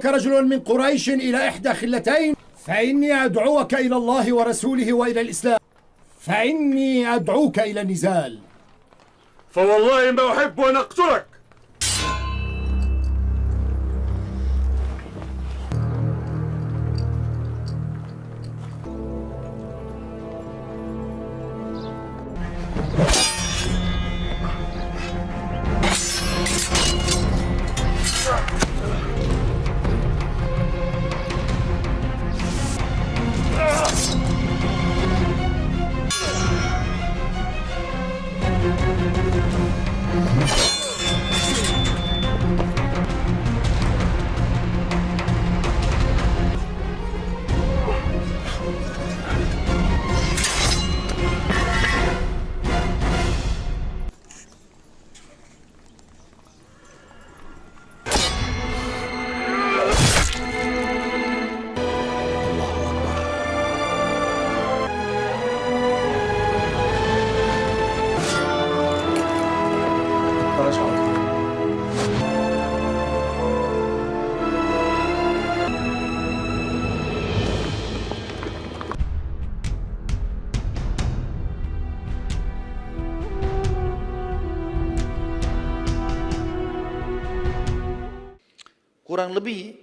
رجل من قريش إلى إحدى خلتين فإني أدعوك إلى الله ورسوله وإلى الإسلام فإني أدعوك إلى النزال فوالله ما أحب أن أقتلك.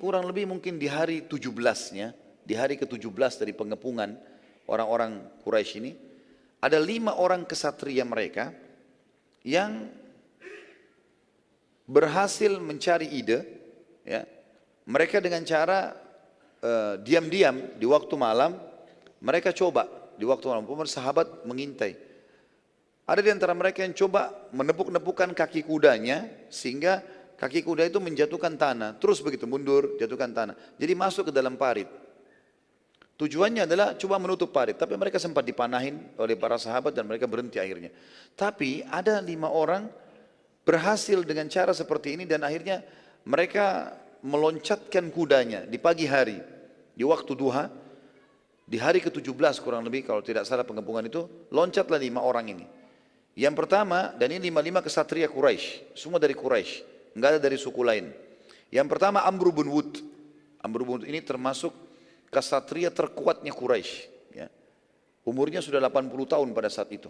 Kurang lebih mungkin di hari 17-nya, di hari ke-17 dari pengepungan orang-orang Quraisy ini, ada 5 orang kesatria mereka yang berhasil mencari ide, ya. Mereka dengan cara diam-diam di waktu malam, mereka coba di waktu malam, sahabat mengintai. Ada di antara mereka yang coba menepuk-nepukkan kaki kudanya sehingga kaki kuda itu menjatuhkan tanah, terus begitu mundur, jatuhkan tanah. Jadi masuk ke dalam parit. Tujuannya adalah coba menutup parit, tapi mereka sempat dipanahin oleh para sahabat dan mereka berhenti akhirnya. Tapi ada 5 orang berhasil dengan cara seperti ini dan akhirnya mereka meloncatkan kudanya di pagi hari, di waktu duha, di hari ke-17 kurang lebih kalau tidak salah pengepungan itu, loncatlah 5 orang ini. Yang pertama, dan ini 5 kesatria Quraisy, semua dari Quraisy. Enggak ada dari suku lain. Yang pertama Amr bin Wud. Amr bin Wud ini termasuk kesatria terkuatnya Quraisy. Ya. Umurnya sudah 80 tahun pada saat itu.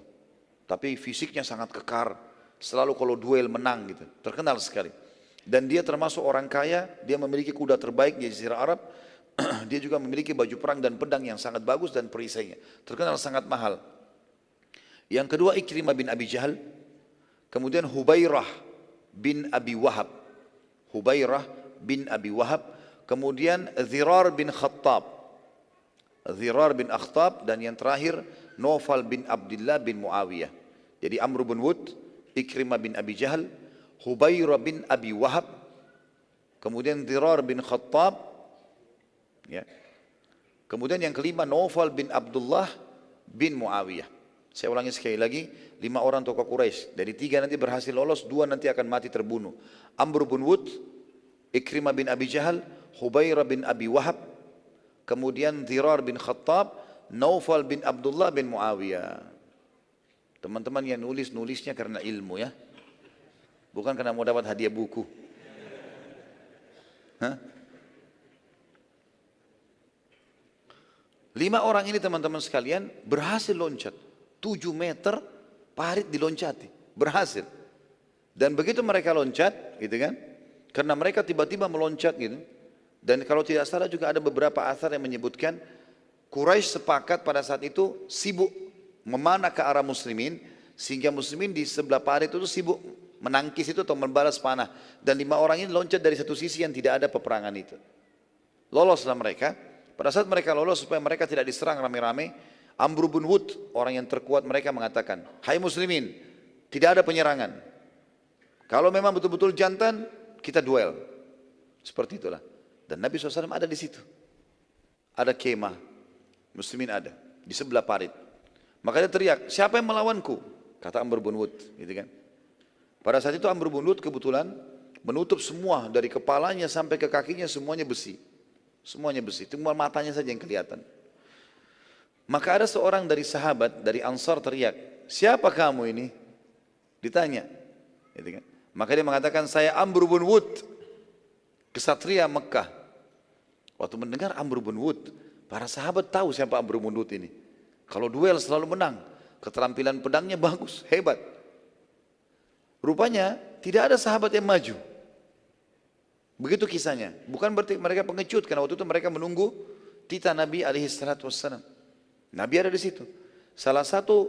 Tapi fisiknya sangat kekar. Selalu kalau duel menang gitu. Terkenal sekali. Dan dia termasuk orang kaya. Dia memiliki kuda terbaik di Jazirah Arab. Dia juga memiliki baju perang dan pedang yang sangat bagus dan perisainya. Terkenal sangat mahal. Yang kedua Ikrimah bin Abi Jahal. Kemudian Hubairah bin Abi Wahab, Hubairah bin Abi Wahab, kemudian Zirar bin Khattab, Zirar bin Akhtab, dan yang terakhir Naufal bin Abdullah bin Muawiyah. Jadi Amr bin Wud, Ikrimah bin Abi Jahal, Hubairah bin Abi Wahab, kemudian Zirar bin Khattab, ya. Kemudian yang kelima Naufal bin Abdullah bin Muawiyah. Saya ulangi sekali lagi, 5 orang tokoh Quraisy. Dari 3 nanti berhasil lolos, 2 nanti akan mati terbunuh. Amr bin Wud, Ikrimah bin Abi Jahal, Hubairah bin Abi Wahab, kemudian Zirar bin Khattab, Naufal bin Abdullah bin Muawiyah. Teman-teman yang nulisnya karena ilmu ya. Bukan karena mau dapat hadiah buku. Hah? 5 orang ini teman-teman sekalian berhasil loncat. 7 meter parit diloncati, berhasil. Dan begitu mereka loncat, gitu kan? Karena mereka tiba-tiba meloncat gitu. Dan kalau tidak salah juga ada beberapa athar yang menyebutkan Quraisy sepakat pada saat itu sibuk memanah ke arah muslimin, sehingga muslimin di sebelah parit itu sibuk menangkis itu atau membalas panah. Dan 5 orang ini loncat dari satu sisi yang tidak ada peperangan itu. Loloslah mereka. Pada saat mereka lolos supaya mereka tidak diserang rame-rame, Amr bin Wud, orang yang terkuat mereka mengatakan, hai muslimin, tidak ada penyerangan. Kalau memang betul-betul jantan, kita duel. Seperti itulah. Dan Nabi SAW ada di situ. Ada kemah, muslimin ada, di sebelah parit. Maka dia teriak, siapa yang melawanku? Kata Amr bin Wud, gitu kan. Pada saat itu Amr bin Wud kebetulan menutup semua, dari kepalanya sampai ke kakinya semuanya besi. Semuanya besi, cuma matanya saja yang kelihatan. Maka ada seorang dari sahabat, dari Ansar teriak, siapa kamu ini? Ditanya. Gitu kan? Maka dia mengatakan, saya Amr bin Wud, kesatria Mekah. Waktu mendengar Amr bin Wud, para sahabat tahu siapa Amr bin Wud ini. Kalau duel selalu menang, keterampilan pedangnya bagus, hebat. Rupanya tidak ada sahabat yang maju. Begitu kisahnya. Bukan berarti mereka pengecut, karena waktu itu mereka menunggu titah Nabi SAW. Nabi ada di situ. Salah satu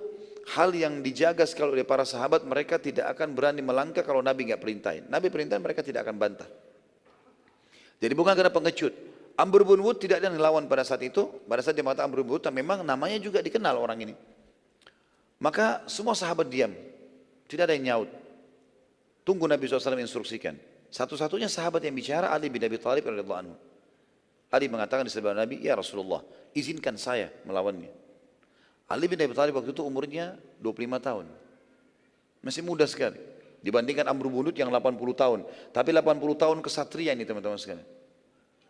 hal yang dijaga sekali oleh para sahabat, mereka tidak akan berani melangkah kalau Nabi nggak perintahin. Nabi perintahin, mereka tidak akan bantah. Jadi bukan karena pengecut. Amr bin Wud tidak ada yang lawan pada saat itu. Pada saat dia mengatakan Amr bin Wud, memang namanya juga dikenal orang ini. Maka semua sahabat diam. Tidak ada yang nyaut. Tunggu Nabi SAW instruksikan. Satu-satunya sahabat yang bicara Ali bin Abi Thalib radhiyallahu anhu. Ali mengatakan di sebelah Nabi, ya Rasulullah, izinkan saya melawannya. Ali bin Abi Thalib waktu itu umurnya 25 tahun. Masih muda sekali. Dibandingkan Amr bin Wud yang 80 tahun. Tapi 80 tahun kesatria ini teman-teman sekalian.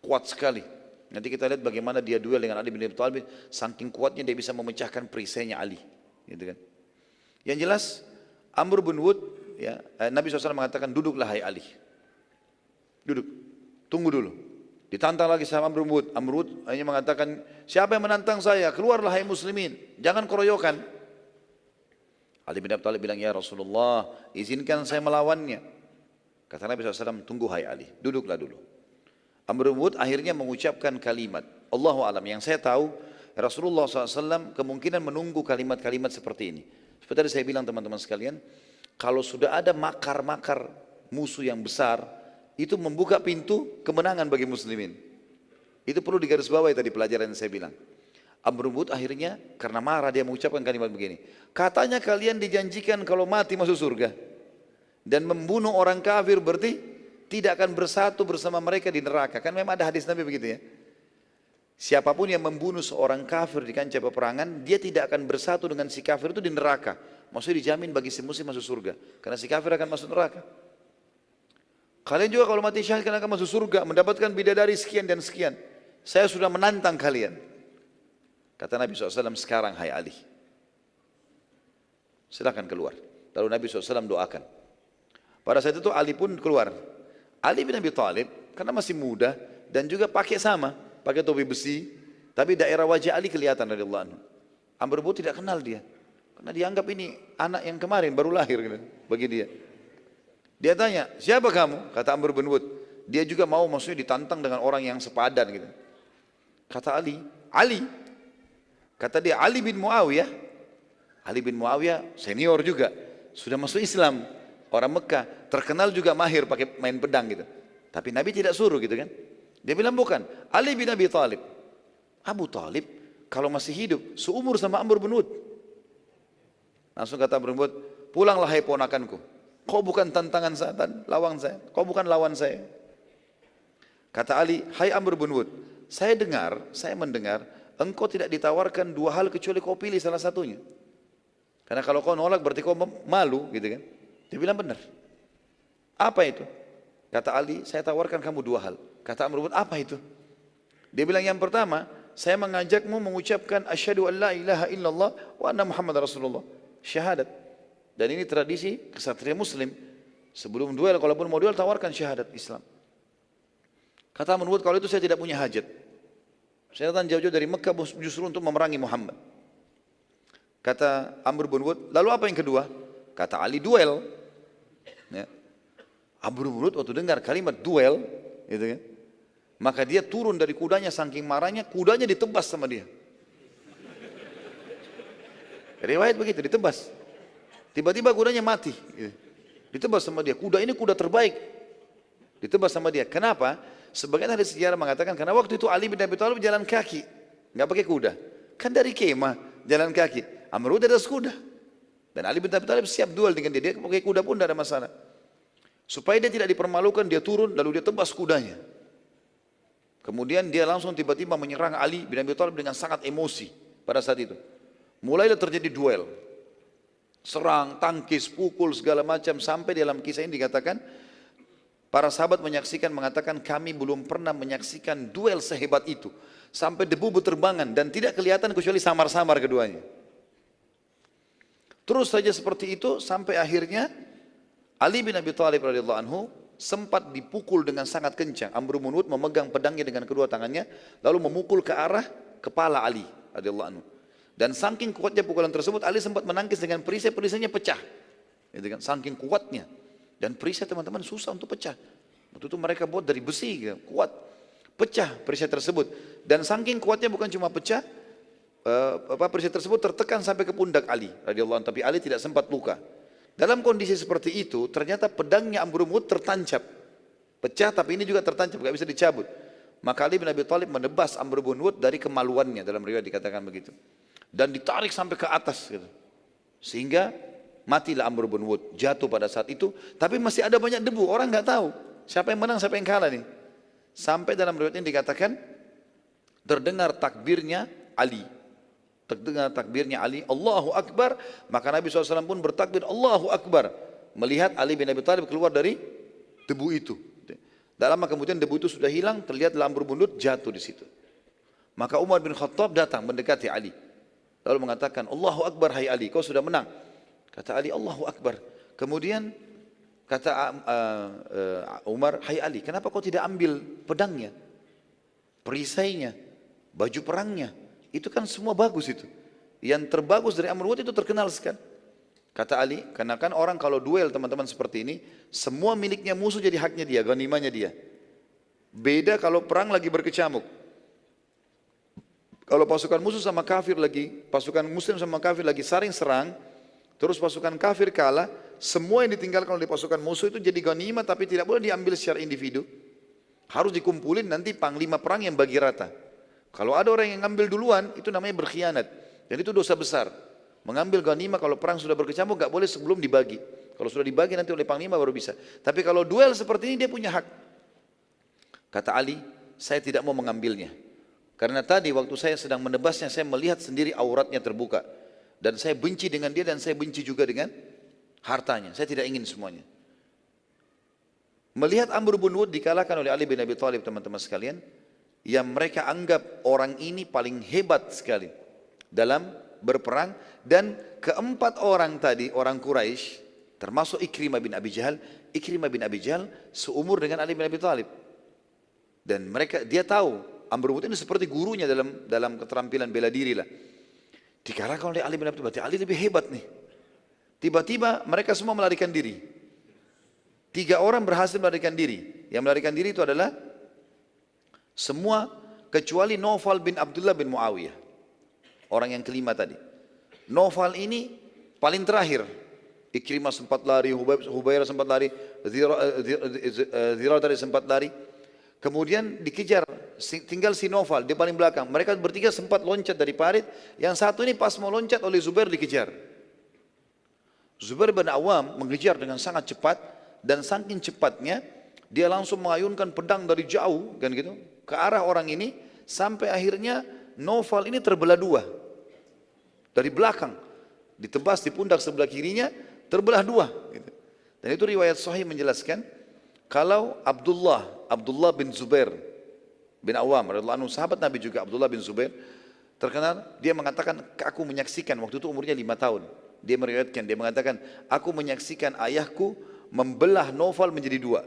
Kuat sekali. Nanti kita lihat bagaimana dia duel dengan Ali bin Abi Thalib. Saking kuatnya dia bisa memecahkan perisainya Ali. Gitu kan. Yang jelas Amr bin Wud, ya, Nabi SAW mengatakan, duduklah hai Ali. Duduk. Tunggu dulu. Ditantang lagi sama Amr bin Wud. Amr bin Wud hanya mengatakan, siapa yang menantang saya? Keluarlah hai muslimin. Jangan keroyokan. Ali bin Abi Thalib bilang, ya Rasulullah, izinkan saya melawannya. Kata Nabi SAW, tunggu hai Ali. Duduklah dulu. Amr bin Wud akhirnya mengucapkan kalimat. Allahu alam, yang saya tahu Rasulullah SAW kemungkinan menunggu kalimat-kalimat seperti ini. Seperti tadi saya bilang teman-teman sekalian, kalau sudah ada makar-makar musuh yang besar, itu membuka pintu kemenangan bagi muslimin. Itu perlu digarisbawahi tadi pelajaran yang saya bilang. Amr bin Wud akhirnya karena marah dia mengucapkan kalimat begini. Katanya kalian dijanjikan kalau mati masuk surga. Dan membunuh orang kafir berarti tidak akan bersatu bersama mereka di neraka. Kan memang ada hadis Nabi begitu ya. Siapapun yang membunuh seorang kafir di kancah peperangan, dia tidak akan bersatu dengan si kafir itu di neraka. Maksudnya dijamin bagi si muslim masuk surga. Karena si kafir akan masuk neraka. Kalian juga kalau mati syahid akan masuk surga, mendapatkan bidadari sekian dan sekian. Saya sudah menantang kalian. Kata Nabi SAW, sekarang hai Ali, silakan keluar. Lalu Nabi SAW doakan. Pada saat itu Ali pun keluar. Ali bin Abi Thalib karena masih muda dan juga pakai topi besi, tapi daerah wajah Ali kelihatan radhiyallahu anhu. Amr bin Wud tidak kenal dia, karena dianggap ini anak yang kemarin baru lahir gitu, bagi dia. Dia tanya, siapa kamu? Kata Amr bin Wud. Dia juga mau maksudnya ditantang dengan orang yang sepadan gitu. Kata Ali, Ali. Kata dia, Ali bin Muawiyah. Ali bin Muawiyah senior juga, sudah masuk Islam. Orang Mekah, terkenal juga mahir pakai main pedang gitu. Tapi Nabi tidak suruh gitu kan. Dia bilang bukan, Ali bin Abi Thalib. Abu Thalib kalau masih hidup seumur sama Amr bin Wud. Langsung kata Amr bin Wud, pulanglah hai ponakanku. Kau bukan tantangan saya, lawan saya. Kau bukan lawan saya. Kata Ali, hai Amr bin Wud, saya mendengar engkau tidak ditawarkan dua hal kecuali kau pilih salah satunya. Karena kalau kau nolak berarti kau malu gitu kan. Dia bilang benar. Apa itu? Kata Ali, saya tawarkan kamu dua hal. Kata Amr bin Wud, apa itu? Dia bilang yang pertama, saya mengajakmu mengucapkan asyhadu an la ilaha illallah wa anna Muhammad Rasulullah. Syahadat. Dan ini tradisi kesatria muslim. Sebelum duel, kalaupun mau duel tawarkan syahadat Islam. Kata Amr bin Wud, kalau itu saya tidak punya hajat. Saya datang jauh-jauh dari Mekah justru untuk memerangi Muhammad. Kata Amr bin Wud, lalu apa yang kedua? Kata Ali, duel. Ya. Amr bin Wud waktu dengar kalimat duel, gitu kan, maka dia turun dari kudanya saking marahnya, kudanya ditebas sama dia. Riwayat begitu, ditebas. Tiba-tiba kudanya mati. Gitu. Ditebas sama dia. Kuda ini kuda terbaik. Ditebas sama dia. Kenapa? Sebagian ahli sejarah mengatakan karena waktu itu Ali bin Abi Thalib jalan kaki, nggak pakai kuda. Kan dari kemah jalan kaki. Amr bin Wud ada kuda. Dan Ali bin Abi Thalib siap duel dengan dia. Dia pakai kuda pun tidak ada masalah. Supaya dia tidak dipermalukan, dia turun lalu dia tebas kudanya. Kemudian dia langsung tiba-tiba menyerang Ali bin Abi Thalib dengan sangat emosi pada saat itu. Mulailah terjadi duel. Serang, tangkis, pukul segala macam sampai dalam kisah ini dikatakan para sahabat menyaksikan mengatakan kami belum pernah menyaksikan duel sehebat itu. Sampai debu berterbangan dan tidak kelihatan kecuali samar-samar keduanya. Terus saja seperti itu sampai akhirnya Ali bin Abi Thalib radhiyallahu anhu sempat dipukul dengan sangat kencang. Amr bin Wud memegang pedangnya dengan kedua tangannya, lalu memukul ke arah kepala Ali radhiyallahu anhu. Dan saking kuatnya pukulan tersebut, Ali sempat menangkis dengan perisai-perisainya pecah. Gitu kan, saking kuatnya. Dan perisai teman-teman susah untuk pecah. Waktu itu mereka buat dari besi, gitu, kuat. Pecah perisai tersebut. Dan saking kuatnya bukan cuma pecah, perisai tersebut tertekan sampai ke pundak Ali radhiyallahu anhu. Tapi Ali tidak sempat luka. Dalam kondisi seperti itu, ternyata pedangnya Amr bin Wud tertancap. Pecah tapi ini juga tertancap, gak bisa dicabut. Maka Ali bin Abi Thalib menebas Amr bin Wud dari kemaluannya, dalam riwayat dikatakan begitu. Dan ditarik sampai ke atas gitu. Sehingga matilah Amr bin Wud, jatuh pada saat itu. Tapi masih ada banyak debu, orang nggak tahu siapa yang menang, siapa yang kalah nih. Sampai dalam riwayat ini dikatakan terdengar takbirnya Ali. Terdengar takbirnya Ali, Allahu Akbar. Maka Nabi SAW pun bertakbir Allahu Akbar, melihat Ali bin Abi Thalib keluar dari debu itu. Tak lama kemudian debu itu sudah hilang, terlihatlah Amr bin Wud jatuh di situ. Maka Umar bin Khattab datang mendekati Ali, lalu mengatakan, Allahu Akbar hai Ali, kau sudah menang. Kata Ali, Allahu Akbar. Kemudian kata Umar, hai Ali, kenapa kau tidak ambil pedangnya, perisainya, baju perangnya? Itu kan semua bagus itu. Yang terbagus dari Amr bin Wud itu terkenal sekali. Kata Ali, karena kan orang kalau duel teman-teman seperti ini, semua miliknya musuh jadi haknya dia, ghanimahnya dia. Beda kalau perang lagi berkecamuk. Kalau pasukan musuh sama kafir lagi, pasukan muslim sama kafir lagi saling serang, terus pasukan kafir kalah, semua yang ditinggalkan oleh pasukan musuh itu jadi ghanimah, tapi tidak boleh diambil secara individu. Harus dikumpulin, nanti panglima perang yang bagi rata. Kalau ada orang yang ngambil duluan, itu namanya berkhianat. Dan itu dosa besar. Mengambil ghanimah kalau perang sudah berkecamuk, gak boleh sebelum dibagi. Kalau sudah dibagi nanti oleh panglima baru bisa. Tapi kalau duel seperti ini dia punya hak. Kata Ali, saya tidak mau mengambilnya. Karena tadi waktu saya sedang menebasnya, saya melihat sendiri auratnya terbuka. Dan saya benci dengan dia dan saya benci juga dengan hartanya. Saya tidak ingin semuanya. Melihat Amr bin Wud dikalahkan oleh Ali bin Abi Thalib, teman-teman sekalian, yang mereka anggap orang ini paling hebat sekali dalam berperang. Dan keempat orang tadi, orang Quraisy, termasuk Ikrimah bin Abi Jahal. Ikrimah bin Abi Jahal seumur dengan Ali bin Abi Thalib. Dan dia tahu Amr bin Wud ini seperti gurunya dalam keterampilan bela diri lah. Dikalahkan oleh Ali bin Abi Thalib, berarti Ali lebih hebat nih. Tiba-tiba mereka semua melarikan diri. 3 orang berhasil melarikan diri. Yang melarikan diri itu adalah semua kecuali Naufal bin Abdullah bin Muawiyah. Orang yang kelima tadi. Naufal ini paling terakhir. Ikrimah sempat lari, Hubairah sempat lari, Zirah tadi sempat lari. Kemudian dikejar, tinggal si Naufal, dia paling belakang. Mereka bertiga sempat loncat dari parit. Yang satu ini pas mau loncat oleh Zubair dikejar. Zubair bin Awam mengejar dengan sangat cepat. Dan saking cepatnya, dia langsung mengayunkan pedang dari jauh, kan gitu, ke arah orang ini. Sampai akhirnya Naufal ini terbelah 2. Dari belakang, ditebas di pundak sebelah kirinya, terbelah 2. Gitu. Dan itu riwayat sahih menjelaskan, kalau Abdullah bin Zubair bin Awam radhiyallahu anhu, sahabat Nabi juga Abdullah bin Zubair, terkenal, dia mengatakan, aku menyaksikan, waktu itu umurnya 5 tahun. Dia meriwayatkan, dia mengatakan, aku menyaksikan ayahku membelah Naufal menjadi 2.